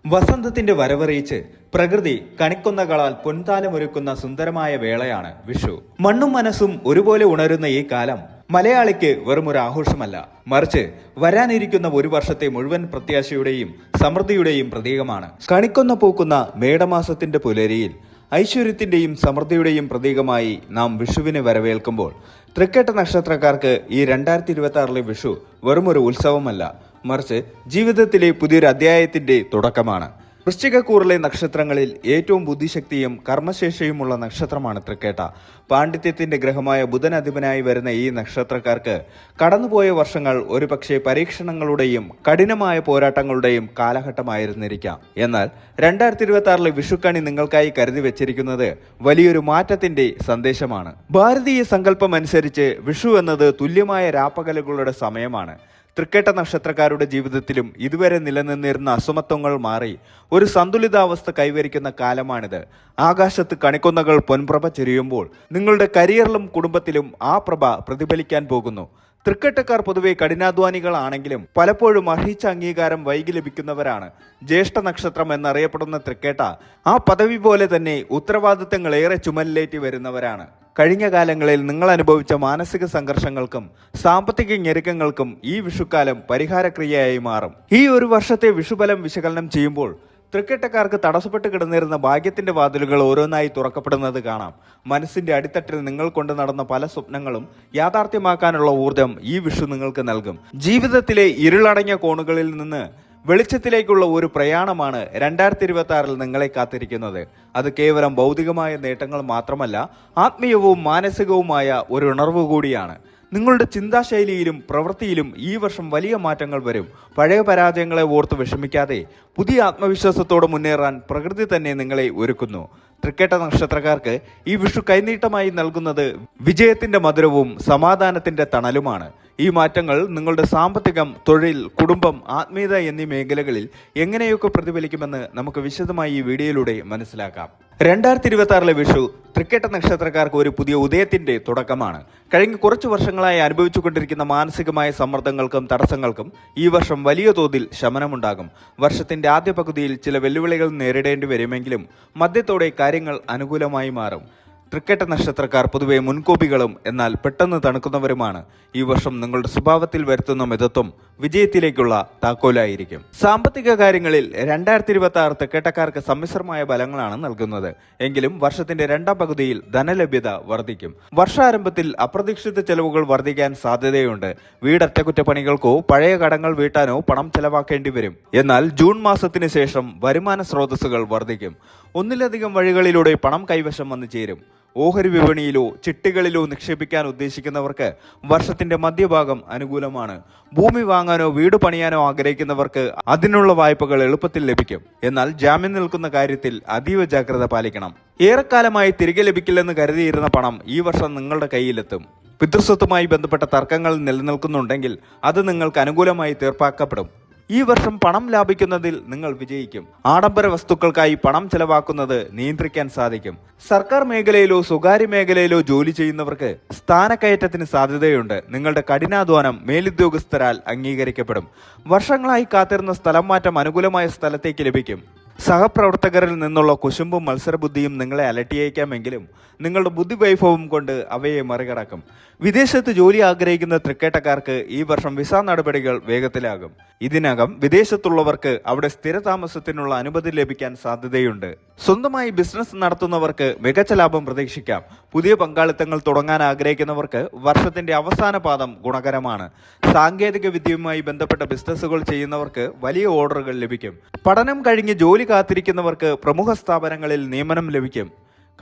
വസന്തത്തിന്റെ വരവറിയിച്ച് പ്രകൃതി കണിക്കൊന്നകളാൽ പൊൻതാലമൊരുക്കുന്ന സുന്ദരമായ വേളയാണ് വിഷു. മണ്ണും മനസ്സും ഒരുപോലെ ഉണരുന്ന ഈ കാലം മലയാളിക്ക് വെറുമൊരു ആഘോഷമല്ല, മറിച്ച് വരാനിരിക്കുന്ന ഒരു വർഷത്തെ മുഴുവൻ പ്രത്യാശയുടെയും സമൃദ്ധിയുടെയും പ്രതീകമാണ്. കണിക്കൊന്ന പൂക്കുന്ന മേടമാസത്തിന്റെ പുലരിയിൽ ഐശ്വര്യത്തിന്റെയും സമൃദ്ധിയുടെയും പ്രതീകമായി നാം വിഷുവിനെ വരവേൽക്കുമ്പോൾ തൃക്കേട്ട നക്ഷത്രക്കാർക്ക് ഈ 2026 വിഷു വെറുമൊരു ഉത്സവമല്ല, മറിച്ച് ജീവിതത്തിലെ പുതിയൊരു അധ്യായത്തിന്റെ തുടക്കമാണ്. വൃശ്ചികക്കൂറിലെ നക്ഷത്രങ്ങളിൽ ഏറ്റവും ബുദ്ധിശക്തിയും കർമ്മശേഷിയുമുള്ള നക്ഷത്രമാണ് തൃക്കേട്ട. പാണ്ഡിത്യത്തിന്റെ ഗ്രഹമായ ബുധൻ അധിപനായി വരുന്ന ഈ നക്ഷത്രക്കാർക്ക് കടന്നുപോയ വർഷങ്ങൾ ഒരുപക്ഷെ പരീക്ഷണങ്ങളുടെയും കഠിനമായ പോരാട്ടങ്ങളുടെയും കാലഘട്ടമായിരുന്നിരിക്കാം. എന്നാൽ 2026 വിഷുക്കണി നിങ്ങൾക്കായി കരുതി വെച്ചിരിക്കുന്നത് വലിയൊരു മാറ്റത്തിന്റെ സന്ദേശമാണ്. ഭാരതീയ സങ്കല്പം അനുസരിച്ച് വിഷു എന്നത് തുല്യമായ രാപ്പകലുകളുടെ സമയമാണ്. തൃക്കേട്ട നക്ഷത്രക്കാരുടെ ജീവിതത്തിലും ഇതുവരെ നിലനിന്നിരുന്ന അസമത്വങ്ങൾ മാറി ഒരു സന്തുലിതാവസ്ഥ കൈവരിക്കുന്ന കാലമാണിത്. ആകാശത്ത് കണിക്കൊന്നകൾ പൊൻപ്രഭ ചെരിയുമ്പോൾ നിങ്ങളുടെ കരിയറിലും കുടുംബത്തിലും ആ പ്രഭ പ്രതിഫലിക്കാൻ പോകുന്നു. തൃക്കേട്ടക്കാർ പൊതുവെ കഠിനാധ്വാനികളാണെങ്കിലും പലപ്പോഴും അർഹിച്ച അംഗീകാരം വൈകി ലഭിക്കുന്നവരാണ്. ജ്യേഷ്ഠ നക്ഷത്രം എന്നറിയപ്പെടുന്ന തൃക്കേട്ട ആ പദവി പോലെ തന്നെ ഉത്തരവാദിത്തങ്ങൾ ഏറെ ചുമലിലേറ്റി വരുന്നവരാണ്. കഴിഞ്ഞ കാലങ്ങളിൽ നിങ്ങൾ അനുഭവിച്ച മാനസിക സംഘർഷങ്ങൾക്കും സാമ്പത്തിക ഞെരുക്കങ്ങൾക്കും ഈ വിഷുക്കാലം പരിഹാരക്രിയയായി മാറും. ഈ ഒരു വർഷത്തെ വിഷുഫലം വിശകലനം ചെയ്യുമ്പോൾ തൃക്കേട്ടക്കാർക്ക് തടസ്സപ്പെട്ട് കിടന്നിരുന്ന ഭാഗ്യത്തിന്റെ വാതിലുകൾ ഓരോന്നായി തുറക്കപ്പെടുന്നത് കാണാം. മനസ്സിന്റെ അടിത്തട്ടിൽ നിങ്ങൾ കൊണ്ടു നടന്ന പല സ്വപ്നങ്ങളും യാഥാർത്ഥ്യമാക്കാനുള്ള ഊർജം ഈ വിഷു നിങ്ങൾക്ക് നൽകും. ജീവിതത്തിലെ ഇരുളടങ്ങിയ കോണുകളിൽ നിന്ന് വെളിച്ചത്തിലേക്കുള്ള ഒരു പ്രയാണമാണ് 2026 നിങ്ങളെ കാത്തിരിക്കുന്നത്. അത് കേവലം ഭൗതികമായ നേട്ടങ്ങൾ മാത്രമല്ല, ആത്മീയവും മാനസികവുമായ ഒരു ഉണർവ് കൂടിയാണ്. നിങ്ങളുടെ ചിന്താശൈലിയിലും പ്രവൃത്തിയിലും ഈ വർഷം വലിയ മാറ്റങ്ങൾ വരും. പഴയ പരാജയങ്ങളെ ഓർത്ത് വിഷമിക്കാതെ പുതിയ ആത്മവിശ്വാസത്തോടെ മുന്നേറാൻ പ്രകൃതി തന്നെ നിങ്ങളെ ഒരുക്കുന്നു. തൃക്കേട്ട നക്ഷത്രക്കാർക്ക് ഈ വിഷു കൈനീട്ടമായി നൽകുന്നത് വിജയത്തിന്റെ മധുരവും സമാധാനത്തിന്റെ തണലുമാണ്. ഈ മാറ്റങ്ങൾ നിങ്ങളുടെ സാമ്പത്തികം, തൊഴിൽ, കുടുംബം, ആത്മീയത എന്നീ മേഖലകളിൽ എങ്ങനെയൊക്കെ പ്രതിഫലിക്കുമെന്ന് നമുക്ക് വിശദമായി ഈ വീഡിയോയിലൂടെ മനസ്സിലാക്കാം. 2026 വിഷു തൃക്കേട്ട നക്ഷത്രക്കാർക്ക് ഒരു പുതിയ ഉദയത്തിന്റെ തുടക്കമാണ്. കഴിഞ്ഞ കുറച്ചു വർഷങ്ങളായി അനുഭവിച്ചുകൊണ്ടിരിക്കുന്ന മാനസികമായ സമ്മർദ്ദങ്ങൾക്കും തടസ്സങ്ങൾക്കും ഈ വർഷം വലിയ തോതിൽ ശമനമുണ്ടാകും. വർഷത്തിന്റെ ആദ്യ പകുതിയിൽ ചില വെല്ലുവിളികൾ നേരിടേണ്ടി വരുമെങ്കിലും മധ്യത്തോടെ കാര്യങ്ങൾ അനുകൂലമായി മാറും. തൃക്കേട്ട നക്ഷത്രക്കാർ പൊതുവെ മുൻകോപികളും എന്നാൽ പെട്ടെന്ന് തണുക്കുന്നവരുമാണ്. ഈ വർഷം നിങ്ങളുടെ സ്വഭാവത്തിൽ വരുത്തുന്ന മിതത്വം വിജയത്തിലേക്കുള്ള താക്കോലായിരിക്കും. സാമ്പത്തിക കാര്യങ്ങളിൽ 2026 തൃക്കേട്ടക്കാർക്ക് സമ്മിശ്രമായ ഫലങ്ങളാണ് നൽകുന്നത്. എങ്കിലും വർഷത്തിന്റെ രണ്ടാം പകുതിയിൽ ധനലഭ്യത വർദ്ധിക്കും. വർഷാരംഭത്തിൽ അപ്രതീക്ഷിത ചെലവുകൾ വർദ്ധിക്കാൻ സാധ്യതയുണ്ട്. വീട് അറ്റകുറ്റപ്പണികൾക്കോ പഴയ കടങ്ങൾ വീട്ടാനോ പണം ചെലവാക്കേണ്ടി വരും. എന്നാൽ ജൂൺ മാസത്തിന് ശേഷം വരുമാന സ്രോതസ്സുകൾ വർദ്ധിക്കും. ഒന്നിലധികം വഴികളിലൂടെ പണം കൈവശം വന്നു ചേരും. ഓഹരി വിപണിയിലോ ചിട്ടികളിലോ നിക്ഷേപിക്കാൻ ഉദ്ദേശിക്കുന്നവർക്ക് വർഷത്തിന്റെ മധ്യഭാഗം അനുകൂലമാണ്. ഭൂമി വാങ്ങാനോ വീട് പണിയാനോ ആഗ്രഹിക്കുന്നവർക്ക് അതിനുള്ള വായ്പകൾ എളുപ്പത്തിൽ ലഭിക്കും. എന്നാൽ ജാമ്യം നിൽക്കുന്ന കാര്യത്തിൽ അതീവ ജാഗ്രത പാലിക്കണം. ഏറെക്കാലമായി തിരികെ ലഭിക്കില്ലെന്ന് കരുതിയിരുന്ന പണം ഈ വർഷം നിങ്ങളുടെ കയ്യിലെത്തും. പിതൃസ്വത്തുമായി ബന്ധപ്പെട്ട തർക്കങ്ങൾ നിലനിൽക്കുന്നുണ്ടെങ്കിൽ അത് നിങ്ങൾക്ക് അനുകൂലമായി തീർപ്പാക്കപ്പെടും. ഈ വർഷം പണം ലാഭിക്കുന്നതിൽ നിങ്ങൾ വിജയിക്കും. ആഡംബര വസ്തുക്കൾക്കായി പണം ചെലവാക്കുന്നത് നിയന്ത്രിക്കാൻ സാധിക്കും. സർക്കാർ മേഖലയിലോ സ്വകാര്യ മേഖലയിലോ ജോലി ചെയ്യുന്നവർക്ക് സ്ഥാനക്കയറ്റത്തിന് സാധ്യതയുണ്ട്. നിങ്ങളുടെ കഠിനാധ്വാനം മേലുദ്യോഗസ്ഥരാൽ അംഗീകരിക്കപ്പെടും. വർഷങ്ങളായി കാത്തിരുന്ന സ്ഥലം മാറ്റം അനുകൂലമായ സ്ഥലത്തേക്ക് ലഭിക്കും. സഹപ്രവർത്തകരിൽ നിന്നുള്ള കുശുമ്പും മത്സരബുദ്ധിയും നിങ്ങളെ അലട്ടിയേക്കാമെങ്കിലും നിങ്ങളുടെ ബുദ്ധിവൈഭവം കൊണ്ട് അവയെ മറികടക്കും. വിദേശത്ത് ജോലി ആഗ്രഹിക്കുന്ന തൃക്കേട്ടക്കാർക്ക് ഈ വർഷം വിസ നടപടികൾ വേഗത്തിലാകും. ഇതിനകം വിദേശത്തുള്ളവർക്ക് അവിടെ സ്ഥിരതാമസത്തിനുള്ള അനുമതി ലഭിക്കാൻ സാധ്യതയുണ്ട്. സ്വന്തമായി ബിസിനസ് നടത്തുന്നവർക്ക് മികച്ച ലാഭം പ്രതീക്ഷിക്കാം. പുതിയ പങ്കാളിത്തങ്ങൾ തുടങ്ങാൻ ആഗ്രഹിക്കുന്നവർക്ക് വർഷത്തിന്റെ അവസാന പാദം ഗുണകരമാണ്. സാങ്കേതിക വിദ്യയുമായി ബന്ധപ്പെട്ട ബിസിനസ്സുകൾ ചെയ്യുന്നവർക്ക് വലിയ ഓർഡറുകൾ ലഭിക്കും. പഠനം കഴിഞ്ഞ് ജോലി കാത്തിരിക്കുന്നവർക്ക് പ്രമുഖ സ്ഥാപനങ്ങളിൽ നിയമനം ലഭിക്കും.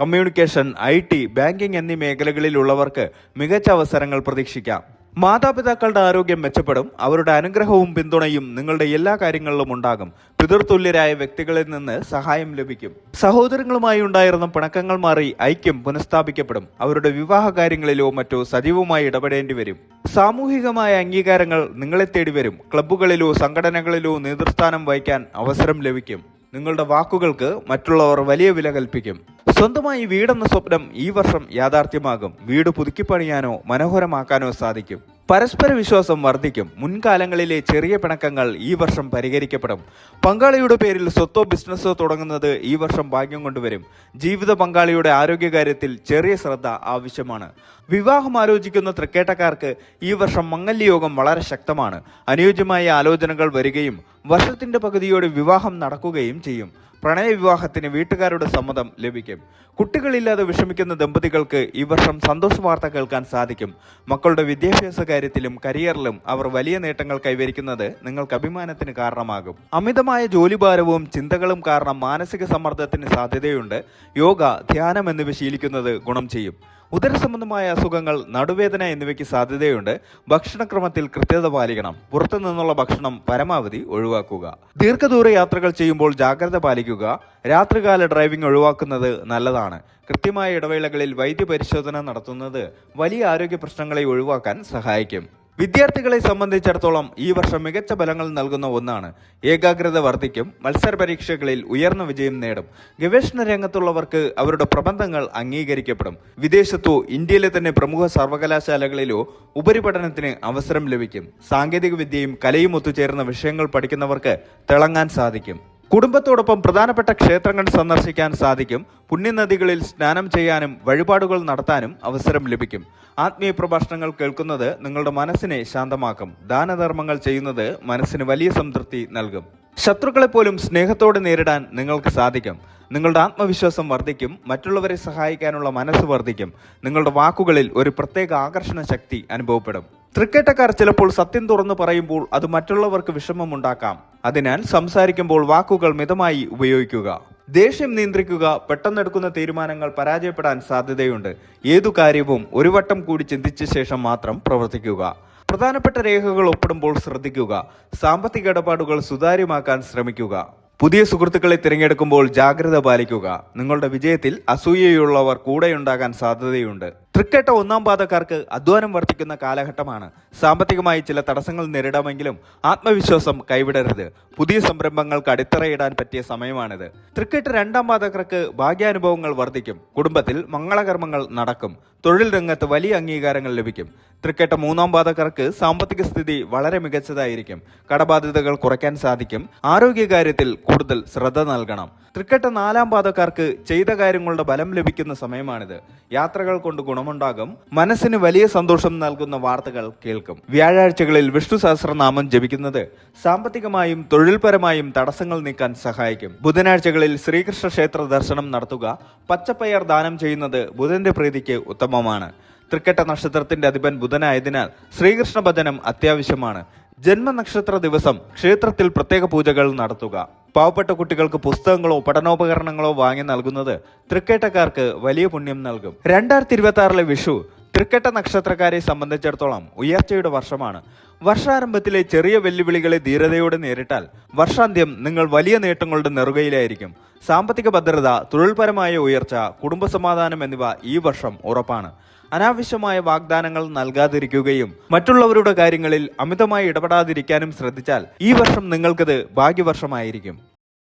കമ്മ്യൂണിക്കേഷൻ, IT, ബാങ്കിംഗ് എന്നീ മേഖലകളിലുള്ളവർക്ക് മികച്ച അവസരങ്ങൾ പ്രതീക്ഷിക്കാം. മാതാപിതാക്കളുടെ ആരോഗ്യം മെച്ചപ്പെടും. അവരുടെ അനുഗ്രഹവും പിന്തുണയും നിങ്ങളുടെ എല്ലാ കാര്യങ്ങളിലും ഉണ്ടാകും. പിതൃതുല്യരായ വ്യക്തികളിൽ നിന്ന് സഹായം ലഭിക്കും. സഹോദരങ്ങളുമായി ഉണ്ടായിരുന്ന പിണക്കങ്ങൾ മാറി ഐക്യം പുനഃസ്ഥാപിക്കപ്പെടും. അവരുടെ വിവാഹ കാര്യങ്ങളിലോ മറ്റോ സജീവമായി ഇടപെടേണ്ടി വരും. സാമൂഹികമായ അംഗീകാരങ്ങൾ നിങ്ങളെ തേടി വരും. ക്ലബ്ബുകളിലോ സംഘടനകളിലോ നേതൃസ്ഥാനം വഹിക്കാൻ അവസരം ലഭിക്കും. നിങ്ങളുടെ വാക്കുകൾക്ക് മറ്റുള്ളവർ വലിയ വില കൽപ്പിക്കും. സ്വന്തമായി വീടെന്ന സ്വപ്നം ഈ വർഷം യാഥാർത്ഥ്യമാകും. വീട് പുതുക്കിപ്പണിയാനോ മനോഹരമാക്കാനോ സാധിക്കും. പരസ്പര വിശ്വാസം വർദ്ധിക്കും. മുൻകാലങ്ങളിലെ ചെറിയ പിണക്കങ്ങൾ ഈ വർഷം പരിഹരിക്കപ്പെടും. പങ്കാളിയുടെ പേരിൽ സ്വത്തോ ബിസിനസ്സോ തുടങ്ങുന്നത് ഈ വർഷം ഭാഗ്യം കൊണ്ടുവരും. ജീവിത പങ്കാളിയുടെ ആരോഗ്യകാര്യത്തിൽ ചെറിയ ശ്രദ്ധ ആവശ്യമാണ്. വിവാഹം ആലോചിക്കുന്ന തൃക്കേട്ടക്കാർക്ക് ഈ വർഷം മംഗല്യയോഗം വളരെ ശക്തമാണ്. അനുയോജ്യമായ ആലോചനകൾ വരികയും വർഷത്തിന്റെ പകുതിയോടെ വിവാഹം നടക്കുകയും ചെയ്യും. പ്രണയവിവാഹത്തിന് വീട്ടുകാരുടെ സമ്മതം ലഭിക്കും. കുട്ടികളില്ലാതെ വിഷമിക്കുന്ന ദമ്പതികൾക്ക് ഈ വർഷം സന്തോഷ വാർത്ത കേൾക്കാൻ സാധിക്കും. മക്കളുടെ വിദ്യാഭ്യാസ കാര്യത്തിലും കരിയറിലും അവർ വലിയ നേട്ടങ്ങൾ കൈവരിക്കുന്നത് നിങ്ങൾക്ക് അഭിമാനത്തിന് കാരണമാകും. അമിതമായ ജോലിഭാരവും ചിന്തകളും കാരണം മാനസിക സമ്മർദ്ദത്തിന് സാധ്യതയുണ്ട്. യോഗ, ധ്യാനം എന്നിവ ശീലിക്കുന്നത് ഗുണം ചെയ്യും. ഉദരസംബന്ധമായ അസുഖങ്ങൾ, നടുവേദന എന്നിവയ്ക്ക് സാധ്യതയുണ്ട്. ഭക്ഷണക്രമത്തിൽ കൃത്യത പാലിക്കണം. പുറത്തു നിന്നുള്ള ഭക്ഷണം പരമാവധി ഒഴിവാക്കുക. ദീർഘദൂര യാത്രകൾ ചെയ്യുമ്പോൾ ജാഗ്രത പാലിക്കുക. രാത്രികാല ഡ്രൈവിംഗ് ഒഴിവാക്കുന്നത് നല്ലതാണ്. കൃത്യമായ ഇടവേളകളിൽ വൈദ്യപരിശോധന നടത്തുന്നത് വലിയ ആരോഗ്യ പ്രശ്നങ്ങളെ ഒഴിവാക്കാൻ സഹായിക്കും. വിദ്യാർത്ഥികളെ സംബന്ധിച്ചിടത്തോളം ഈ വർഷം മികച്ച ഫലങ്ങൾ നൽകുന്ന ഒന്നാണ്. ഏകാഗ്രത വർദ്ധിക്കും. മത്സര പരീക്ഷകളിൽ ഉയർന്ന വിജയം നേടും. ഗവേഷണ രംഗത്തുള്ളവർക്ക് അവരുടെ പ്രബന്ധങ്ങൾ അംഗീകരിക്കപ്പെടും. വിദേശത്തോ ഇന്ത്യയിലെ തന്നെ പ്രമുഖ സർവകലാശാലകളിലോ ഉപരിപഠനത്തിന് അവസരം ലഭിക്കും. സാങ്കേതിക വിദ്യയും കലയും ഒത്തുചേർന്ന വിഷയങ്ങൾ പഠിക്കുന്നവർക്ക് തിളങ്ങാൻ സാധിക്കും. കുടുംബത്തോടൊപ്പം പ്രധാനപ്പെട്ട ക്ഷേത്രങ്ങൾ സന്ദർശിക്കാൻ സാധിക്കും. പുണ്യനദികളിൽ സ്നാനം ചെയ്യാനും വഴിപാടുകൾ നടത്താനും അവസരം ലഭിക്കും. ആത്മീയ പ്രഭാഷണങ്ങൾ കേൾക്കുന്നത് നിങ്ങളുടെ മനസ്സിനെ ശാന്തമാക്കും. ദാനധർമ്മങ്ങൾ ചെയ്യുന്നത് മനസ്സിന് വലിയ സംതൃപ്തി നൽകും. ശത്രുക്കളെ പോലും സ്നേഹത്തോടെ നേരിടാൻ നിങ്ങൾക്ക് സാധിക്കും. നിങ്ങളുടെ ആത്മവിശ്വാസം വർദ്ധിക്കും. മറ്റുള്ളവരെ സഹായിക്കാനുള്ള മനസ്സ് വർദ്ധിക്കും. നിങ്ങളുടെ വാക്കുകളിൽ ഒരു പ്രത്യേക ആകർഷണ ശക്തി അനുഭവപ്പെടും. തൃക്കേട്ടക്കാർ ചിലപ്പോൾ സത്യം തുറന്നു പറയുമ്പോൾ അത് മറ്റുള്ളവർക്ക് വിഷമമുണ്ടാക്കാം. അതിനാൽ സംസാരിക്കുമ്പോൾ വാക്കുകൾ മിതമായി ഉപയോഗിക്കുക. ദേഷ്യം നിയന്ത്രിക്കുക. പെട്ടെന്നെടുക്കുന്ന തീരുമാനങ്ങൾ പരാജയപ്പെടാൻ സാധ്യതയുണ്ട്. ഏതു കാര്യവും ഒരു വട്ടം കൂടി ചിന്തിച്ച ശേഷം മാത്രം പ്രവർത്തിക്കുക. പ്രധാനപ്പെട്ട രേഖകൾ ഒപ്പിടുമ്പോൾ ശ്രദ്ധിക്കുക. സാമ്പത്തിക ഇടപാടുകൾ സുതാര്യമാക്കാൻ ശ്രമിക്കുക. പുതിയ സുഹൃത്തുക്കളെ തിരഞ്ഞെടുക്കുമ്പോൾ ജാഗ്രത പാലിക്കുക. നിങ്ങളുടെ വിജയത്തിൽ അസൂയയുള്ളവർ കൂടെയുണ്ടാകാൻ സാധ്യതയുണ്ട്. തൃക്കേട്ട ഒന്നാം പാദക്കാർക്ക് അധ്വാനം വർദ്ധിക്കുന്ന കാലഘട്ടമാണ്. സാമ്പത്തികമായി ചില തടസ്സങ്ങൾ നേരിടാമെങ്കിലും ആത്മവിശ്വാസം കൈവിടരുത്. പുതിയ സംരംഭങ്ങൾക്ക് അടിത്തറയിടാൻ പറ്റിയ സമയമാണിത്. തൃക്കേട്ട രണ്ടാം പാദക്കാർക്ക് ഭാഗ്യാനുഭവങ്ങൾ വർദ്ധിക്കും. കുടുംബത്തിൽ മംഗളകർമ്മങ്ങൾ നടക്കും. തൊഴിൽ രംഗത്ത് വലിയ അംഗീകാരങ്ങൾ ലഭിക്കും. തൃക്കേട്ട മൂന്നാം പാദക്കാർക്ക് സാമ്പത്തിക സ്ഥിതി വളരെ മികച്ചതായിരിക്കും. കടബാധ്യതകൾ കുറയ്ക്കാൻ സാധിക്കും. ആരോഗ്യകാര്യത്തിൽ കൂടുതൽ ശ്രദ്ധ നൽകണം. തൃക്കേട്ട നാലാം പാദക്കാർക്ക് ചെയ്ത കാര്യങ്ങളുടെ ഫലം ലഭിക്കുന്ന സമയമാണിത്. യാത്രകൾ കൊണ്ട് ഗുണമുണ്ടാകും. മനസ്സിന് വലിയ സന്തോഷം നൽകുന്ന വാർത്തകൾ കേൾക്കും. വ്യാഴാഴ്ചകളിൽ വിഷ്ണു സഹസ്രനാമം ജപിക്കുന്നത് സാമ്പത്തികമായും തൊഴിൽപരമായും തടസ്സങ്ങൾ നീക്കാൻ സഹായിക്കും. ബുധനാഴ്ചകളിൽ ശ്രീകൃഷ്ണ ക്ഷേത്ര ദർശനം നടത്തുക. പച്ചപ്പയർ ദാനം ചെയ്യുന്നത് ബുധന്റെ പ്രീതിക്ക് ഉത്തമമാണ്. തൃക്കേട്ട നക്ഷത്രത്തിന്റെ അധിപൻ ബുധനായതിനാൽ ശ്രീകൃഷ്ണ ഭജനം അത്യാവശ്യമാണ്. ജന്മനക്ഷത്ര ദിവസം ക്ഷേത്രത്തിൽ പ്രത്യേക പൂജകൾ നടത്തുക. പാവപ്പെട്ട കുട്ടികൾക്ക് പുസ്തകങ്ങളോ പഠനോപകരണങ്ങളോ വാങ്ങി നൽകുന്നത് തൃക്കേട്ടക്കാർക്ക് വലിയ പുണ്യം നൽകും. 2026 വിഷു തൃക്കേട്ട നക്ഷത്രക്കാരെ സംബന്ധിച്ചിടത്തോളം ഉയർച്ചയുടെ വർഷമാണ്. വർഷാരംഭത്തിലെ ചെറിയ വെല്ലുവിളികളെ ധീരതയോടെ നേരിട്ടാൽ വർഷാന്ത്യം നിങ്ങൾ വലിയ നേട്ടങ്ങളുടെ നെറുകയിലായിരിക്കും. സാമ്പത്തിക ഭദ്രത, തൊഴിൽപരമായ ഉയർച്ച, കുടുംബസമാധാനം എന്നിവ ഈ വർഷം ഉറപ്പാണ്. അനാവശ്യമായ വാഗ്ദാനങ്ങൾ നൽകാതിരിക്കുകയും മറ്റുള്ളവരുടെ കാര്യങ്ങളിൽ അമിതമായി ഇടപെടാതിരിക്കാനും ശ്രദ്ധിച്ചാൽ ഈ വർഷം നിങ്ങൾക്കത് ഭാഗ്യവർഷമായിരിക്കും.